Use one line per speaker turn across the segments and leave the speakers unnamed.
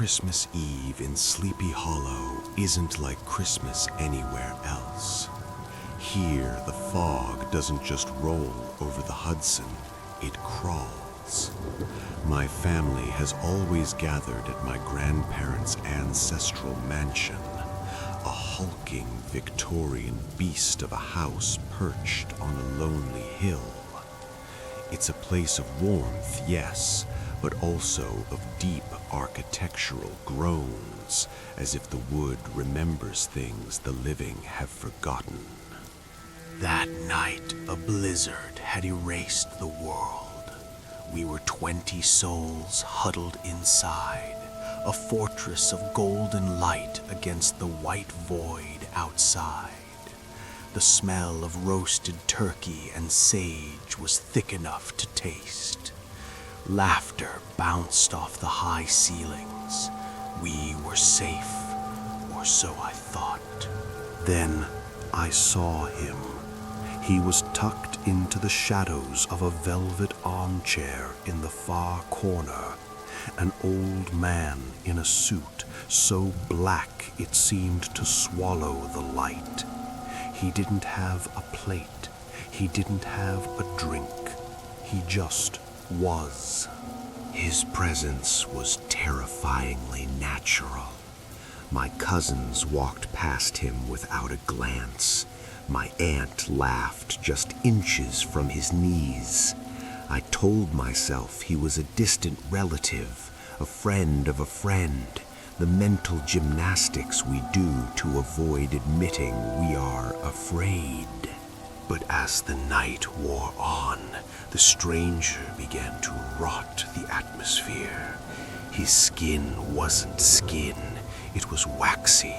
Christmas Eve in Sleepy Hollow isn't like Christmas anywhere else. Here, the fog doesn't just roll over the Hudson, it crawls. My family has always gathered at my grandparents' ancestral mansion, a hulking Victorian beast of a house perched on a lonely hill. It's a place of warmth, yes, but also of deep architectural groans, as if the wood remembers things the living have forgotten. That night, a blizzard had erased the world. We were 20 souls huddled inside, a fortress of golden light against the white void outside. The smell of roasted turkey and sage was thick enough to taste. Laughter bounced off the high ceilings. We were safe, or so I thought. Then I saw him. He was tucked into the shadows of a velvet armchair in the far corner, an old man in a suit so black it seemed to swallow the light. He didn't have a plate. He didn't have a drink. He just was. His presence was terrifyingly natural. My cousins walked past him without a glance. My aunt laughed just inches from his knees. I told myself he was a distant relative, a friend of a friend, the mental gymnastics we do to avoid admitting we are afraid. But as the night wore on, the stranger began to rot the atmosphere. His skin wasn't skin, it was waxy,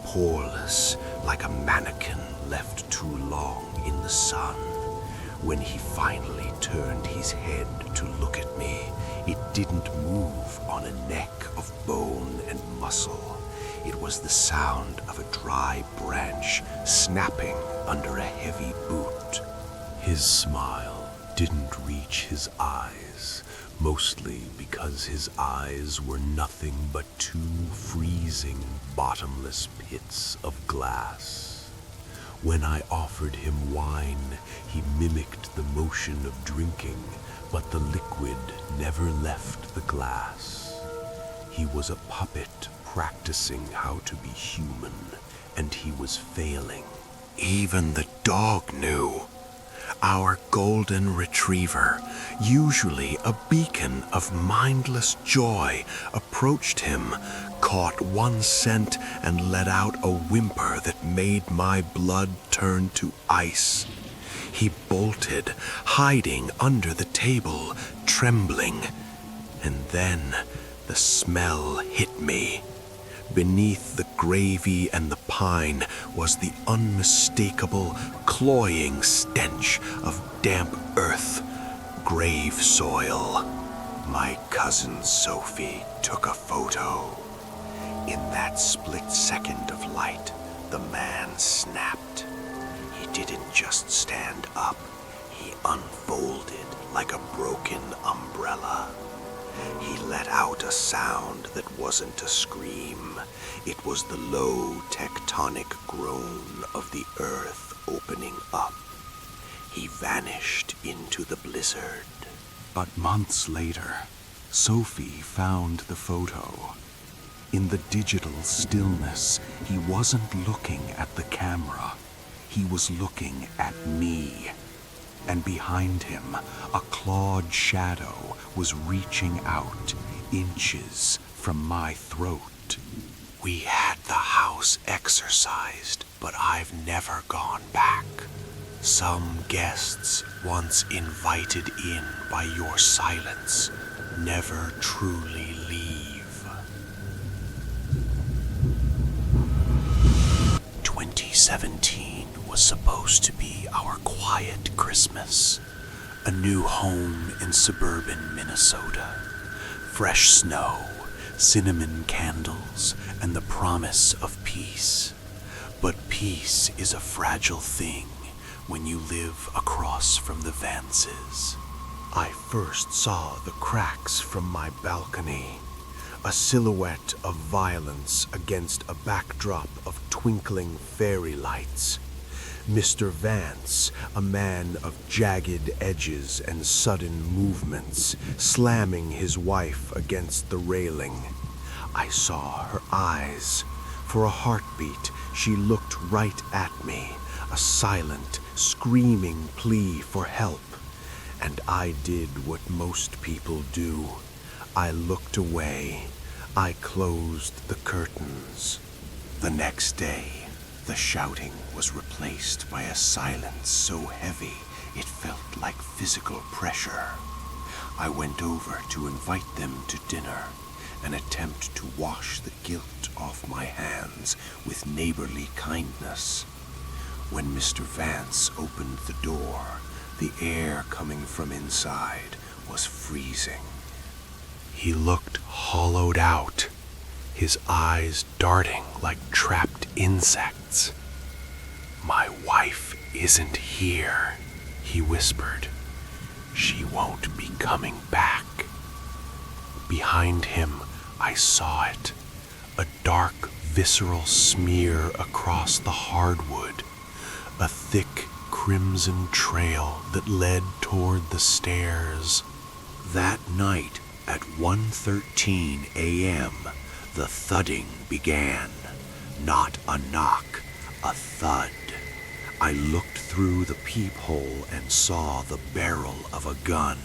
poreless, like a mannequin left too long in the sun. When he finally turned his head to look at me, it didn't move on a neck of bone and muscle. It was the sound of a dry branch snapping under a heavy boot. His smile didn't reach his eyes, mostly because his eyes were nothing but two freezing, bottomless pits of glass. When I offered him wine, he mimicked the motion of drinking, but the liquid never left the glass. He was a puppet practicing how to be human, and he was failing. Even the dog knew. Our golden retriever, usually a beacon of mindless joy, approached him, caught one scent, and let out a whimper that made my blood turn to ice. He bolted, hiding under the table, trembling. And then the smell hit me. Beneath the gravy and the pine was the unmistakable, cloying stench of damp earth, grave soil. My cousin Sophie took a photo. In that split second of light, the man snapped. He didn't just stand up, he unfolded like a broken umbrella. He let out a sound that wasn't a scream. It was the low tectonic groan of the earth opening up. He vanished into the blizzard. But months later, Sophie found the photo. In the digital stillness, he wasn't looking at the camera. He was looking at me. And behind him, a clawed shadow was reaching out, inches from my throat. We had the house exorcised, but I've never gone back. Some guests, once invited in by your silence, never truly leave. 2017 was supposed to be our quiet Christmas. A new home in suburban Minnesota. Fresh snow, cinnamon candles, and the promise of peace. But peace is a fragile thing when you live across from the Vances. I first saw the cracks from my balcony. a silhouette of violence against a backdrop of twinkling fairy lights. Mr. Vance, a man of jagged edges and sudden movements, slamming his wife against the railing. I saw her eyes. For a heartbeat, she looked right at me, a silent, screaming plea for help. And I did what most people do. I looked away. I closed the curtains. The next day, the shouting was replaced by a silence so heavy it felt like physical pressure. I went over to invite them to dinner, an attempt to wash the guilt off my hands with neighborly kindness. When Mr. Vance opened the door, the air coming from inside was freezing. He looked hollowed out, his eyes darting like trapped insects. "My wife isn't here," he whispered. "She won't be coming back." Behind him, I saw it, a dark, visceral smear across the hardwood, a thick, crimson trail that led toward the stairs. That night, at 1:13 a.m., the thudding began. Not a knock, a thud. I looked through the peephole and saw the barrel of a gun.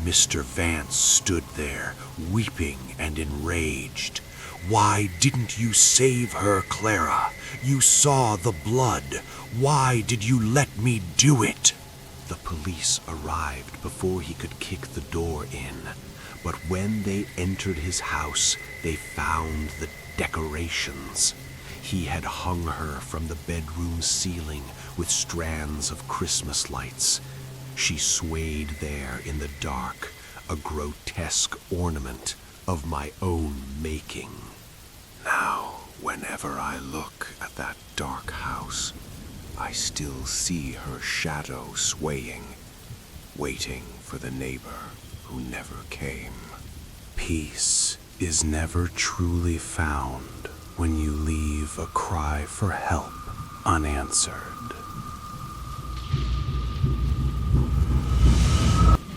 Mr. Vance stood there, weeping and enraged. "Why didn't you save her, Clara? You saw the blood. Why did you let me do it?" The police arrived before he could kick the door in, but when they entered his house, they found the decorations. He had hung her from the bedroom ceiling with strands of Christmas lights. She swayed there in the dark, a grotesque ornament of my own making. Now, whenever I look at that dark house, I still see her shadow swaying, waiting for the neighbor who never came. Peace is never truly found when you leave a cry for help unanswered.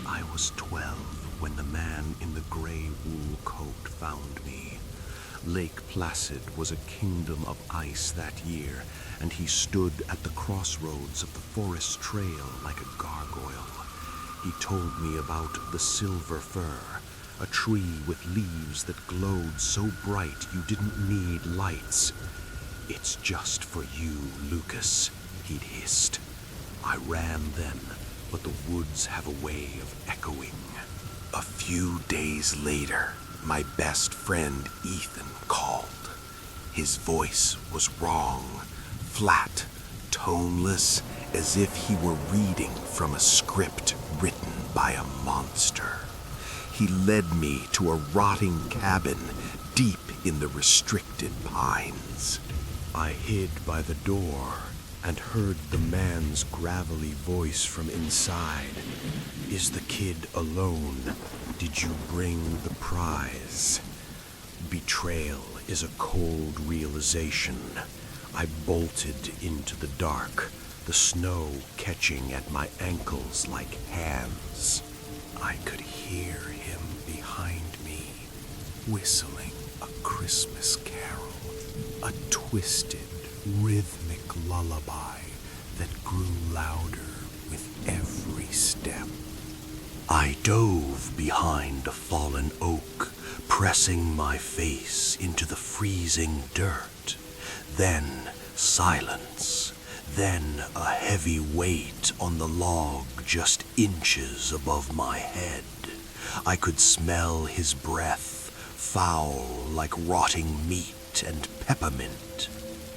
I was 12 when the man in the gray wool coat found me. Lake Placid was a kingdom of ice that year, and he stood at the crossroads of the forest trail like a gargoyle. He told me about the silver fir, a tree with leaves that glowed so bright you didn't need lights. "It's just for you, Lucas," he'd hissed. I ran then, but the woods have a way of echoing. A few days later, my best friend Ethan called. His voice was wrong, flat, toneless, as if he were reading from a script written by a monster. He led me to a rotting cabin deep in the restricted pines. I hid by the door and heard the man's gravelly voice from inside. "Is the kid alone? Did you bring the prize?" Betrayal is a cold realization. I bolted into the dark, the snow catching at my ankles like hands. I could hear him behind me, whistling a Christmas carol, a twisted, rhythmic lullaby that grew louder with every step. I dove behind a fallen oak, pressing my face into the freezing dirt. Then silence. Then a heavy weight on the log just inches above my head. I could smell his breath, foul like rotting meat and peppermint.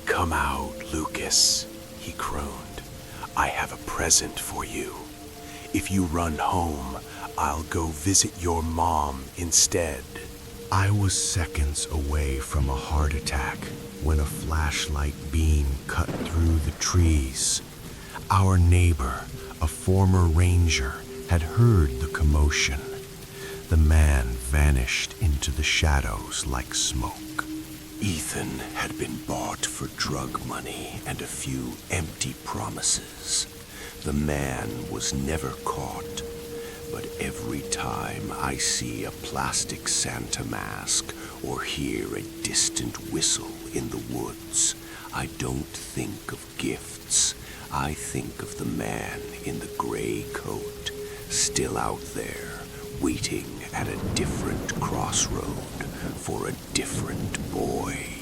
"Come out, Lucas," he crooned. "I have a present for you. If you run home, I'll go visit your mom instead." I was seconds away from a heart attack when a flashlight beam cut through the trees. Our neighbor, a former ranger, had heard the commotion. The man vanished into the shadows like smoke. Ethan had been bought for drug money and a few empty promises. The man was never caught, but every time I see a plastic Santa mask or hear a distant whistle in the woods, I don't think of gifts. I think of the man in the gray coat, still out there, waiting at a different crossroad for a different boy.